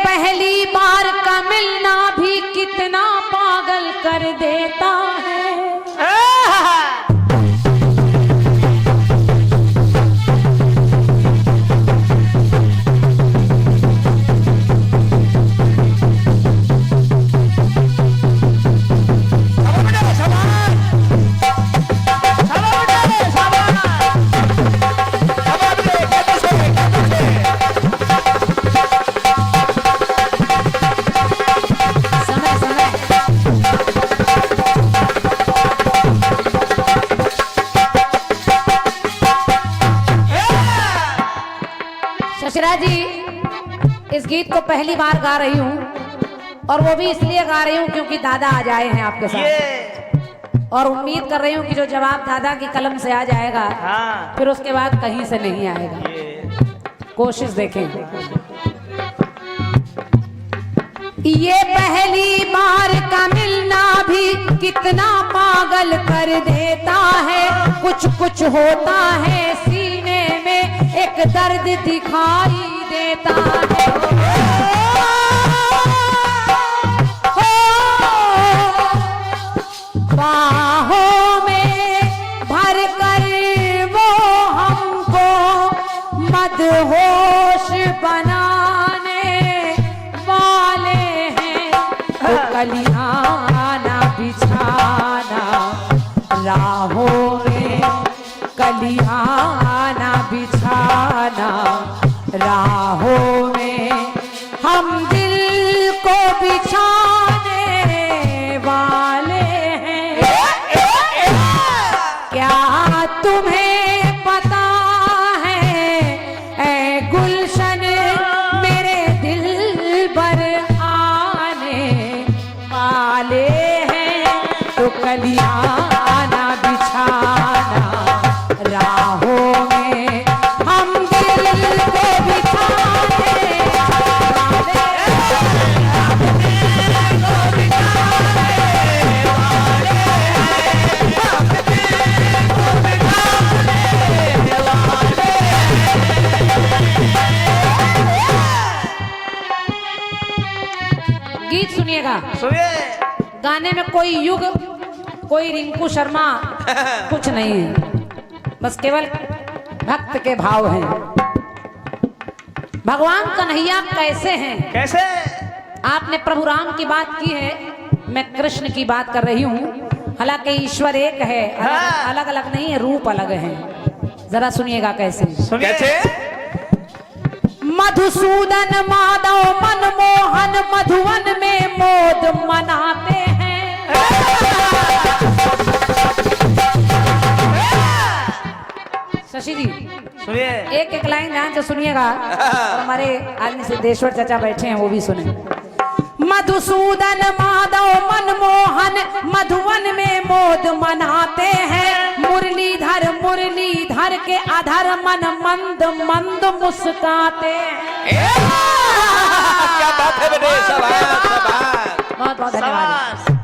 पहली बार का मिलना भी कितना पागल कर देता है। शशिरा जी, इस गीत को पहली बार गा रही हूँ और वो भी इसलिए गा रही हूँ क्योंकि दादा आज आए हैं आपके साथ और उम्मीद कर रही हूँ कि जो जवाब दादा की कलम से आ जाएगा फिर उसके बाद कहीं से नहीं आएगा। कोशिश देखें। ये पहली बार का मिलना भी कितना पागल कर देता है। कुछ कुछ होता है सीने में, एक दर्द दिखाई देता है। बाहों में भर कर वो हमको मदहोश बनाने वाले हैं। तो कलियाना बिछाना राहों में, कलियाना बिछाना राहों में, हम दिल को बिछाने वाले हैं। क्या तुम्हें पता है ऐ गुलशन मेरे दिल पर आने वाले हैं। तो कलियाना बिछाना राहों में, हम दिल को बिछाने वाले गीत सुनिएगा। गाने में कोई युग, कोई रिंकू शर्मा कुछ नहीं है, बस केवल भक्त के भाव हैं। भगवान कन्हैया कैसे हैं? कैसे? आपने प्रभु राम की बात की है, मैं कृष्ण की बात कर रही हूँ। हालांकि ईश्वर एक है, अलग अलग नहीं है, रूप अलग है। जरा सुनिएगा कैसे। कैसे? मधुसूदन माधव मनमोहन मधुवन में मोद मनाते हैं। शशि जी सुनिए, एक एक लाइन ध्यान से सुनिएगा और हमारे आदमी सिद्धेश्वर चाचा बैठे हैं वो भी सुने। मधुसूदन माधव मनमोहन मधुवन में मोद मनाते हैं। मुरलीधर मुरलीधर के अधर मन मंद मंद मुस्काते हैं। क्या बात है बेटे, बहुत बहुत धन्यवाद।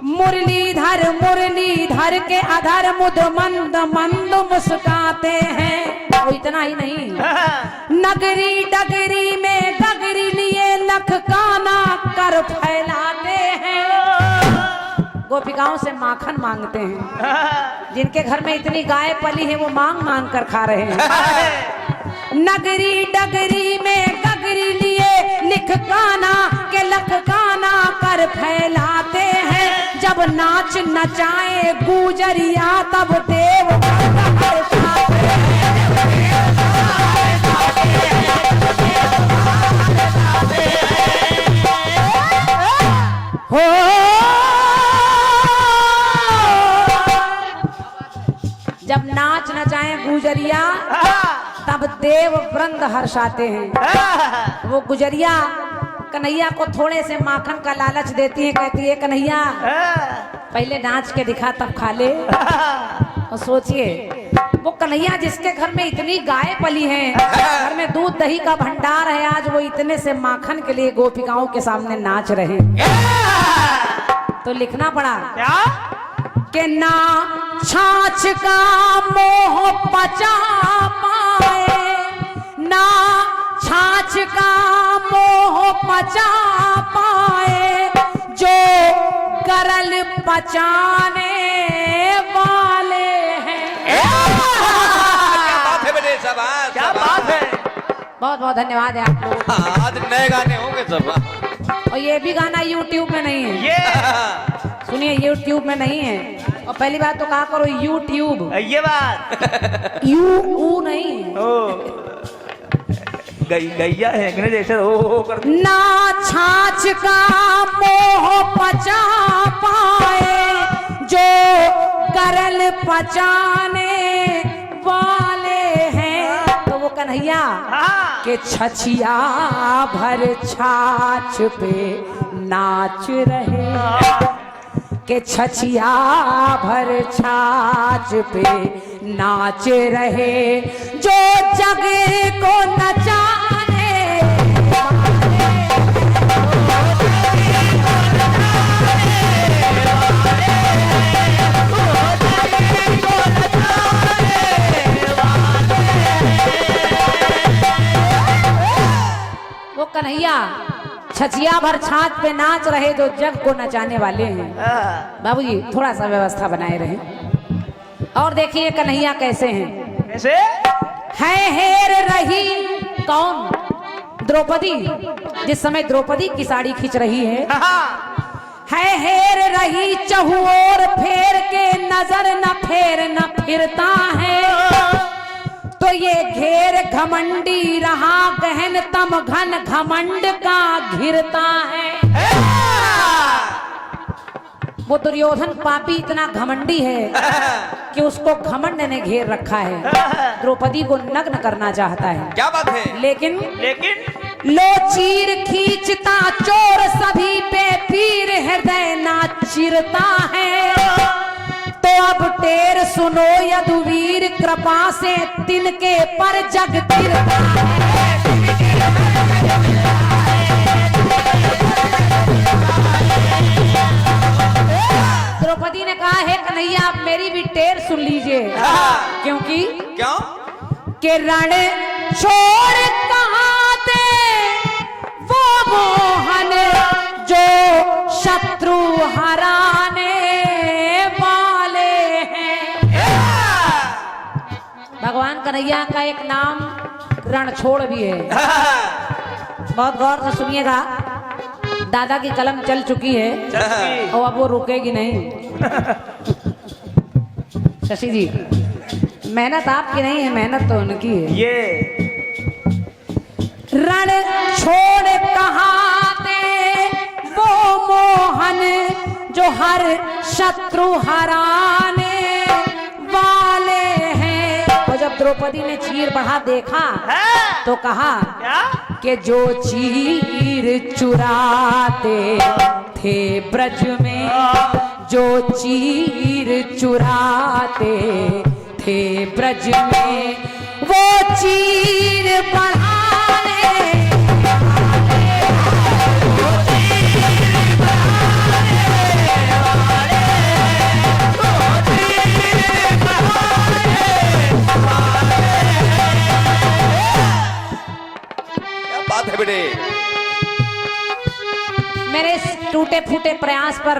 मुरलीधर मुरलीधर के अधर मुद मंद मंद मुस्काते हैं। और इतना ही नहीं, नगरी डगरी में डगरी लिए लख काना कर फैलाते हैं। गोपिकाओं से माखन मांगते हैं। जिनके घर में इतनी गाय पली है वो मांग मांग कर खा रहे हैं। नगरी डगरी में डगरी लिए लिख काना के लख काना कर फैलाते हैं। जब नाच नचाए गुजरिया तब देव हो। जब नाच नचाए गुजरिया तब देव वृंद हर्षाते हैं। वो गुजरिया कन्हैया को थोड़े से माखन का लालच देती है, कहती है कन्हैया पहले नाच के दिखा तब खा ले। और सोचिए वो कन्हैया जिसके घर में इतनी गाय पली हैं, घर में दूध दही का भंडार है, आज वो इतने से माखन के लिए गोपिकाओं के सामने नाच रहे। तो लिखना पड़ा क्या कि ना छाछ का मोह पचा पाए, ना छाछ का मोह पचा पाए जो करल पचाने वाले हैं। क्या बात है बेटे, शाबाश, क्या बात है। बहुत बहुत धन्यवाद है आप लोगों हाँ, आज नए गाने होंगे सब। को। और ये भी गाना YouTube में नहीं है, ये सुनिए, YouTube में नहीं है। और पहली बात तो कहा करो YouTube, ये बात यू नहीं है। ओ गैया है अंग्रेज ऐसे ओ कर ना छाछ का मोह पचा पाए जो करल पचाने वाले हैं। तो वो कन्हैया हाँ के छछिया भर छाछ पे नाच रहे, के छछिया भर छाछ पे नाच रहे जो जग को नचाने वो कन्हैया छछिया भर छाछ पे नाच रहे जो जग को नचाने वाले हैं। बाबूजी थोड़ा सा व्यवस्था बनाए रहे। और देखिए कन्हैया कैसे हैं। कैसे है हेर रही कौन? द्रौपदी। जिस समय द्रौपदी की साड़ी खींच रही है हेर रही चहुओर फेर के नजर न फेर न फिरता है। तो ये घेर घमंडी रहा गहन तम घन घमंड का घिरता है। वो दुर्योधन पापी इतना घमंडी है कि उसको घमंड ने घेर रखा है, द्रौपदी को नग्न करना चाहता है। क्या बात है। लेकिन लो चीर खींचता चोर सभी पे पीर हृदय ना चिरता है। तो अब टेर सुनो यदुवीर कृपा से तिनके पर जग तिरता है। द्रौपदी ने कहा है कन्हैया आप मेरी भी टेर सुन लीजिए। क्योंकि क्यों? के रण छोड़ कहाँ थे वो मोहन जो शत्रु हराने वाले हैं। भगवान कन्हैया का एक नाम रणछोड़ भी है। बहुत गौर से सुनिएगा, दादा की कलम चल चुकी है और अब वो रुकेगी नहीं। शशि जी मेहनत आपकी नहीं है, मेहनत तो उनकी है। ये रण छोड़ कहाँ थे वो मोहन जो हर शत्रु हराने वाले हैं। तो जब द्रौपदी ने चीर बढ़ा देखा तो कहा क्या कि जो चीर चुराते थे ब्रज में, जो चीर चुराते थे ब्रज में वो चीर बढ़ाने क्या बात है बेटे। मेरे इस टूटे फूटे प्रयास पर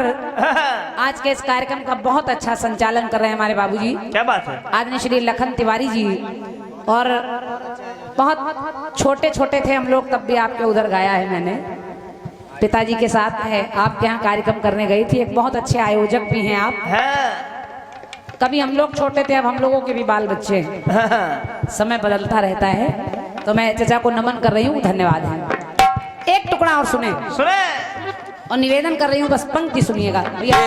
आज के इस कार्यक्रम का बहुत अच्छा संचालन कर रहे हैं हमारे बाबूजी। क्या बात है। आदरणीय श्री लखन तिवारी जी। और बहुत छोटे छोटे थे हम लोग तब भी आपके उधर गाया है मैंने, पिताजी के साथ है आपके यहाँ कार्यक्रम करने गई थी। एक बहुत अच्छे आयोजक भी हैं आप। कभी हम लोग छोटे थे, अब हम लोगों के भी बाल बच्चे हैं। समय बदलता रहता है। तो मैं चचा को नमन कर रही हूँ, धन्यवाद है। एक टुकड़ा और सुने और निवेदन कर रही हूँ, बस पंक्ति सुनिएगा भैया।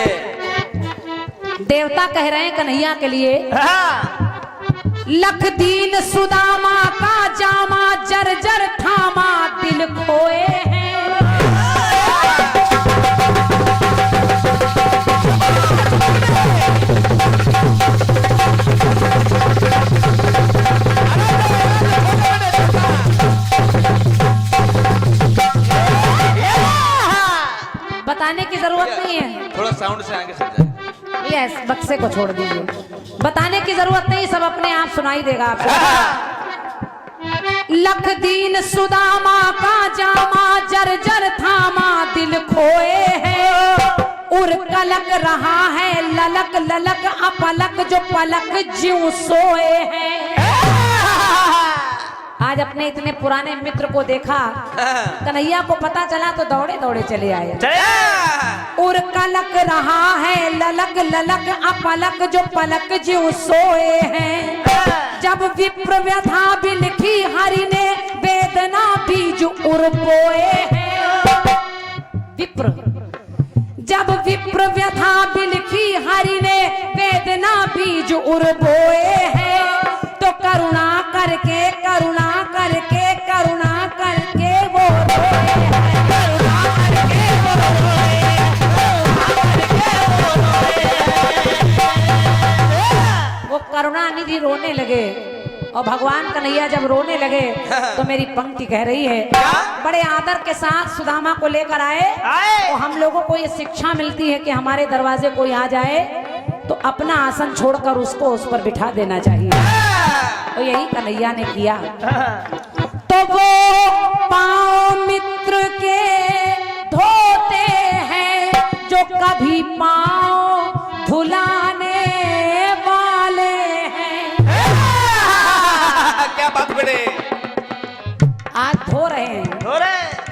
देवता कह रहे हैं कन्हैया के लिए, लख दीन सुदामा का जामा जर जर थामा दिल खोए हैं। बताने की जरूरत नहीं है, थोड़ा साउंड से आगे चल जाए। यस, बक्से को छोड़ दीजिए, बताने की जरूरत नहीं, सब अपने आप सुनाई देगा आपको। लख दीन सुदामा का जामा जर जर ललक ललक अपलक जो पलक ज्यों सोए हैं। आज अपने इतने पुराने मित्र को देखा, कन्हैया को पता चला तो दौड़े दौड़े चले आए। और कलक रहा है ललक ललक अपलक जो पलक ज्यों सोए हैं। जब विप्र व्यथा बिलखी हरि ने वेदना बीज उर बोए हैं। विप्र जब विप्र व्यथा बिलखी हरि ने वेदना बीज उर बोए हैं। तो करुणा करके करुणा करके करुणा करके वो रोए हैं। करुणा करके वो रोए हैं। वो करुणा निधि रोने लगे और भगवान कन्हैया जब रोने लगे तो मेरी पंक्ति कह रही है, बड़े आदर के साथ सुदामा को लेकर आए और हम लोगों को ये शिक्षा मिलती है कि हमारे दरवाजे कोई आ जाए तो अपना आसन छोड़कर उसको उस पर बिठा देना चाहिए। तो यही कन्हैया ने किया। तो वो पांव मित्र के धोते हैं जो कभी पांव धुलाने वाले हैं। क्या बात बड़े, आज धो रहे हैं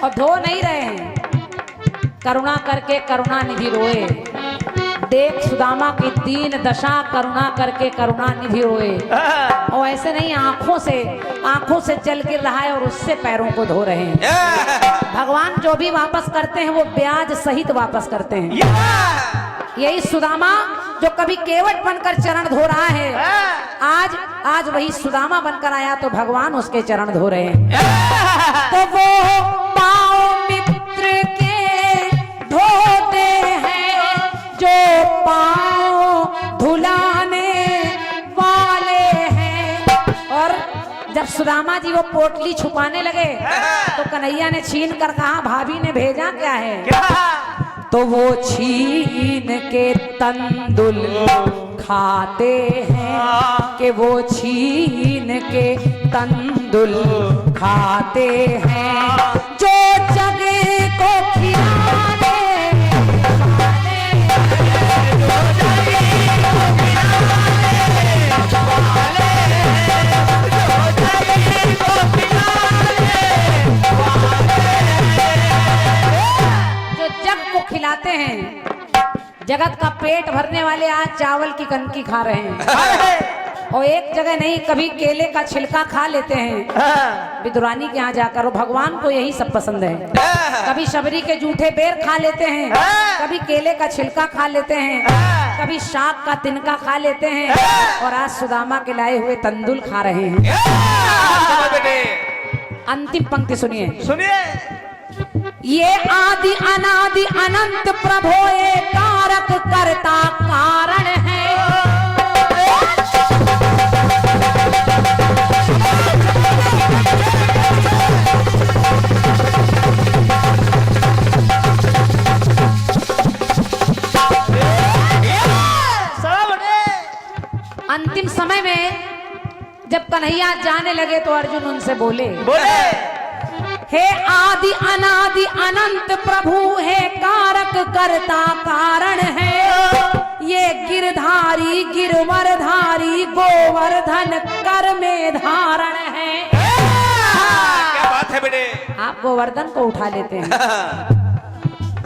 और धो नहीं रहे हैं। करुणा करके करुणा निधि रोए। देख सुदामा की दीन दशा, करुणा करके करुणा निधि रोए। और ऐसे नहीं, आंखों से जल गिर रहा है और उससे पैरों को धो रहे हैं। भगवान जो भी वापस करते हैं वो ब्याज सहित वापस करते हैं। यही सुदामा जो कभी केवट बनकर चरण धो रहा है, आज वही सुदामा बनकर आया तो भगवान उसके चरण धो रहे हैं। तो वो पांव मित्र के धोते हैं जो पांव धुलाने वाले हैं। और जब सुदामा जी वो पोटली छुपाने लगे तो कन्हैया ने छीन कर कहा, भाभी ने भेजा क्या है? तो वो छीन के तंदुल खाते हैं कि वो छीन के तंदुल खाते हैं जो जगह को खिलाने खिलाते हैं। जगत का पेट भरने वाले आज चावल की कनकी खा रहे हैं और एक जगह नहीं, कभी केले का छिलका खा लेते हैं विदुरानी के यहाँ जाकर। और भगवान को यही सब पसंद है। कभी शबरी के जूठे बेर खा लेते हैं, कभी केले का छिलका खा लेते हैं, कभी शाक का तिनका खा लेते हैं और आज सुदामा के लाए हुए तंदुल खा रहे हैं। अंतिम पंक्ति सुनिए। ये आदि अनादि अनंत प्रभो ये कारक करता कारण है। अंतिम समय में जब कन्हैया जाने लगे तो अर्जुन उनसे बोले हे आदि अनादि अनंत प्रभु है कारक करता कारण है। ये गिरधारी गिरवरधारी गोवर्धन कर में धारण है। क्या बात है बेटे, आप गोवर्धन को उठा लेते हैं।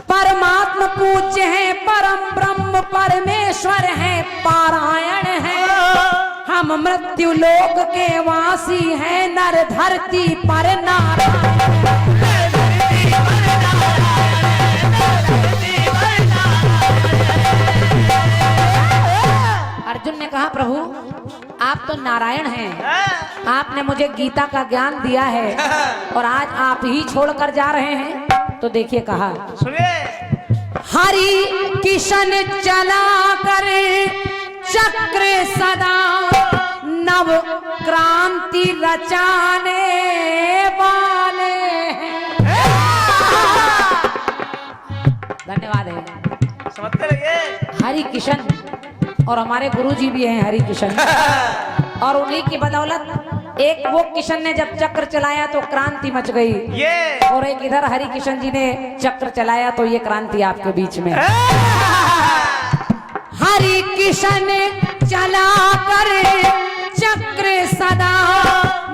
परमात्मा पूज्य है, परम ब्रह्म परमेश्वर है, पारायण है। हम मृत्यु लोक के वासी हैं, नर धरती पर नारायण। अर्जुन ने कहा प्रभु आप तो नारायण हैं, आपने मुझे गीता का ज्ञान दिया है और आज आप ही छोड़कर जा रहे हैं। तो देखिए कहा, हरि किशन चला कर चक्र सदा नव क्रांति रचाने वाले हैं। धन्यवाद है। समझते रहिए। हरि किशन और हमारे गुरुजी भी हैं हरि किशन और उन्हीं की बदौलत एक वो किशन ने जब चक्र चलाया तो क्रांति मच गई, और एक इधर हरि किशन जी ने चक्र चलाया तो ये क्रांति आपके बीच में। हरि किशन चला कर चक्र सदा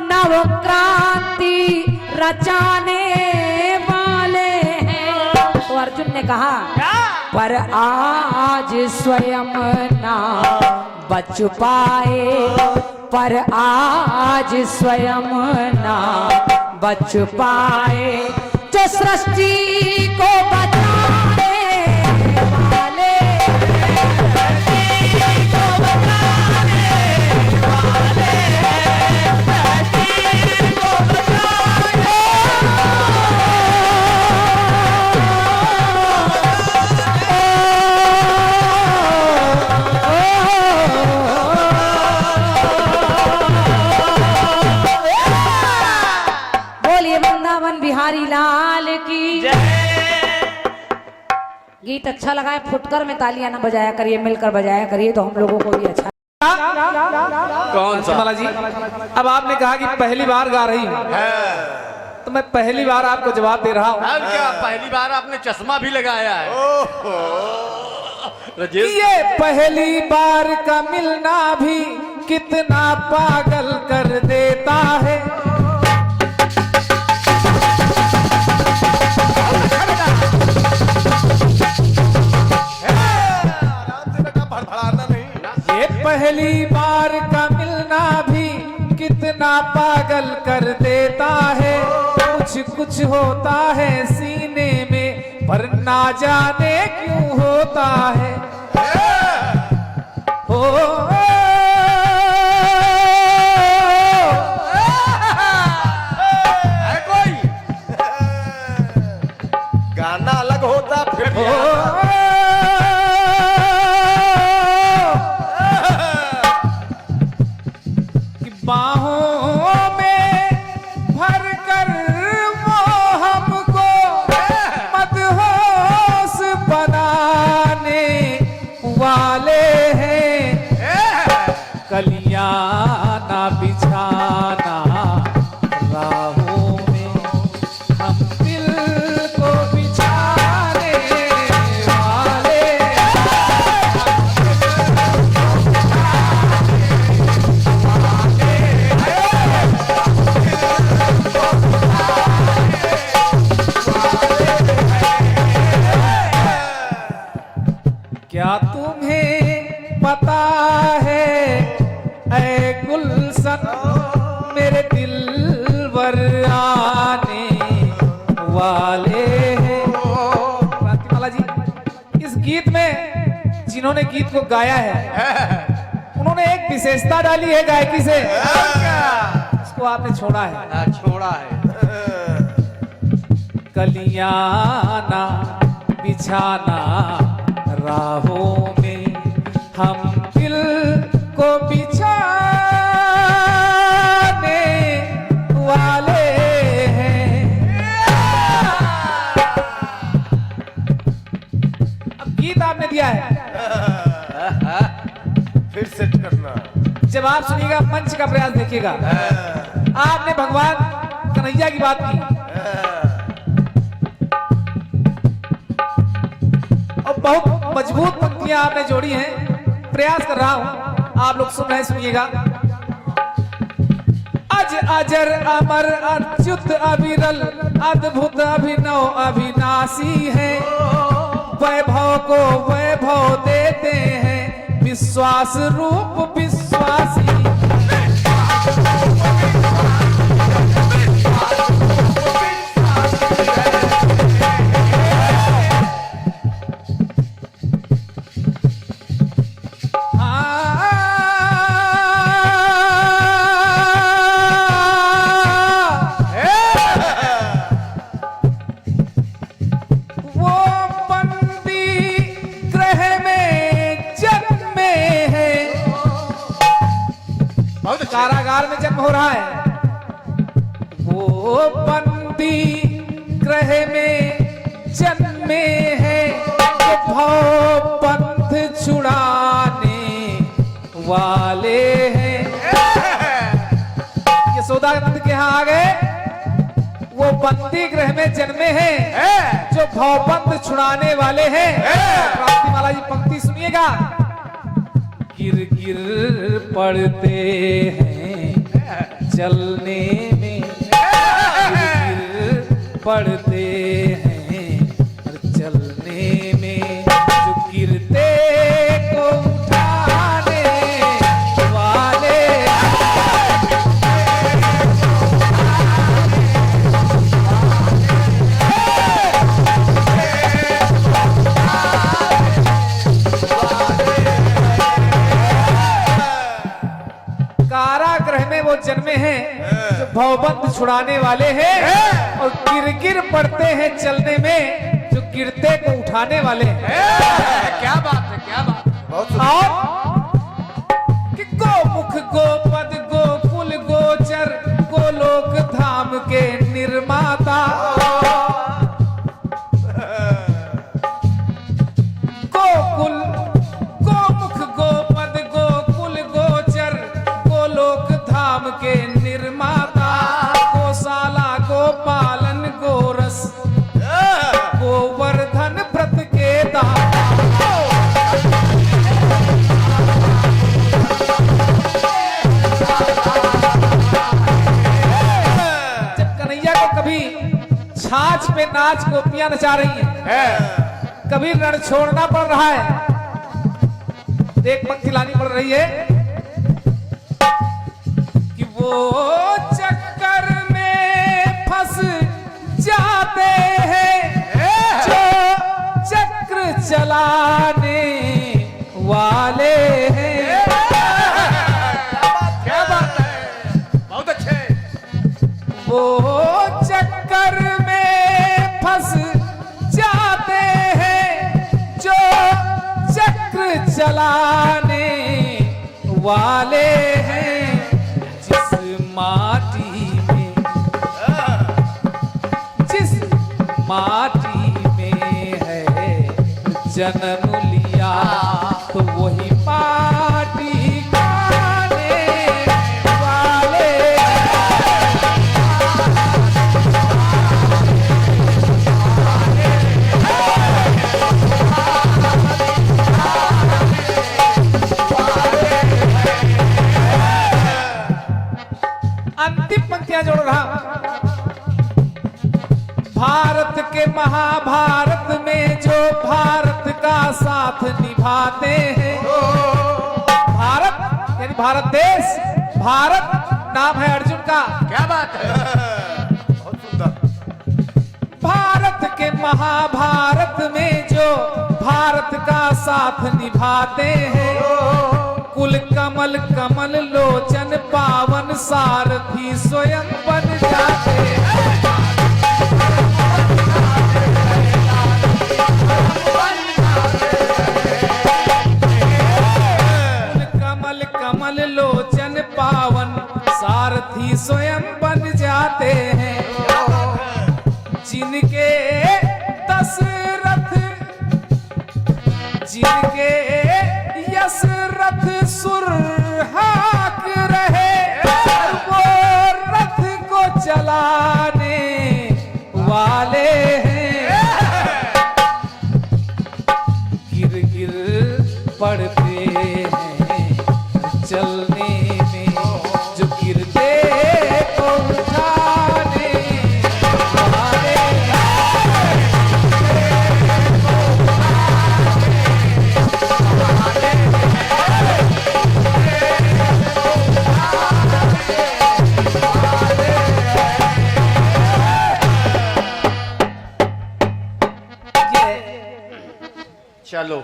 नव क्रांति रचाने वाले हैं। तो अर्जुन ने कहा पर आज स्वयं ना बच पाए, पर आज स्वयं ना बच पाए, जो सृष्टि को बचाने वाले, बिहारी लाल की गीत अच्छा लगा है, फुटकर में तालियां ना बजाया करिए, मिलकर बजाया करिए तो हम लोगों को भी अच्छा। कौन सा माला जी, अब आपने कहा कि पहली बार गा रही हूँ, तो मैं पहली बार आपको जवाब दे रहा हूँ। अब क्या पहली बार आपने चश्मा भी लगाया है? ये पहली बार का मिलना भी कितना पागल कर देता है। पहली बार का मिलना भी कितना पागल कर देता है। कुछ कुछ होता है सीने में, पर ना जाने क्यों होता है। हो कोई गाना अलग होता फिर बाहों में भर कर वो हमको मदहोश बनाने वाले हैं। कलियां ना बिछाना राहों में, हम दिल को बिछाने वाले। क्या तुम्हें पता है ऐ गुलशन, मेरे दिलवर आने वाले हैं। क्रांतिमाला जी, इस गीत में जिन्होंने गीत को गाया है उन्होंने एक विशेषता डाली है गायकी से, उसको आपने छोड़ा है। छोड़ा है। कलियां ना बिछाना राहों में, हम दिल को बिछाने वाले हैं। अब गीत आपने दिया है, फिर सेट करना। जब आप सुनिएगा मंच का प्रयास देखिएगा। आपने भगवान कन्हैया की बात की और बहुत मजबूत पंक्तियां आपने जोड़ी हैं। प्रयास कर रहा हूं, आप लोग सुन रहे, सुनिएगा। अज अजर अमर अच्युत अविरल अद्भुत अभिनव अविनाशी है। वैभव को वैभव देते हैं विश्वास रूप विश्वासी। कारागार में जन्म हो रहा है। वो बंदी ग्रह में जन्मे हैं, जो भव पंथ छुड़ाने वाले हैं। यशोदा नंद के यहाँ आ गए, वो बंदी ग्रह में जन्मे हैं जो भव पंथ छुड़ाने वाले हैं। क्रांतिमाला जी पंक्ति सुनिएगा। गिर गिर पड़ते हैं चलने में, गिर गिर पड़ते हैं चलने में, जो गिरते को उठाने वाले। कारागृह में वो जन्मे हैं जो भवबंध छुड़ाने वाले हैं, और गिर गिर पड़ते हैं चलने में, जो गिरते को उठाने वाले हैं। क्या बात है, क्या बात है। और कि गोमुख गोपद गोकुल गोचर गोलोक धाम के निर्माता, गोकुल गोमुख गोपद गोकुल गोचर गोलोक धाम के निर्माता, गोशाला गोपालन गोरस गोवर्धन व्रत के दाता। जब कन्हैया को कभी छाछ पे नाच गोपियां नचा रही हैं, कभी रण छोड़ना पड़ रहा है, एक पंक्ति लानी पड़ रही है कि वो चक्कर में फंस जाते हैं जो चक्र चलाने वाले हैं। क्या बात है, बहुत अच्छे। वो चक्कर में फंस जाते हैं जो चक्र चलाने वाले हैं, जिस माटी में है जन्म लिया, तो वही माटी खाने वाले। अंतिम पंक्तियां जोड़ रहा हूं। भारत के महाभारत में जो भारत का साथ निभाते हैं, भारत यानी भारत देश, भारत नाम है अर्जुन का। क्या बात है, बहुत सुंदर। भारत के महाभारत में जो भारत का साथ निभाते हैं, कुल कमल कमल लोचन पावन सारथी स्वयं बन जाते हैं। कमल कमल लोचन पावन सारथी स्वयं बन जाते हैं, जिनके दशरथ जिनके यशरथ सुरहाक रहे, वो रथ को चलाने वाले हैं। गिर गिर पड़ते हैं चलने में, जो गिरते को उठाने वाले। चलो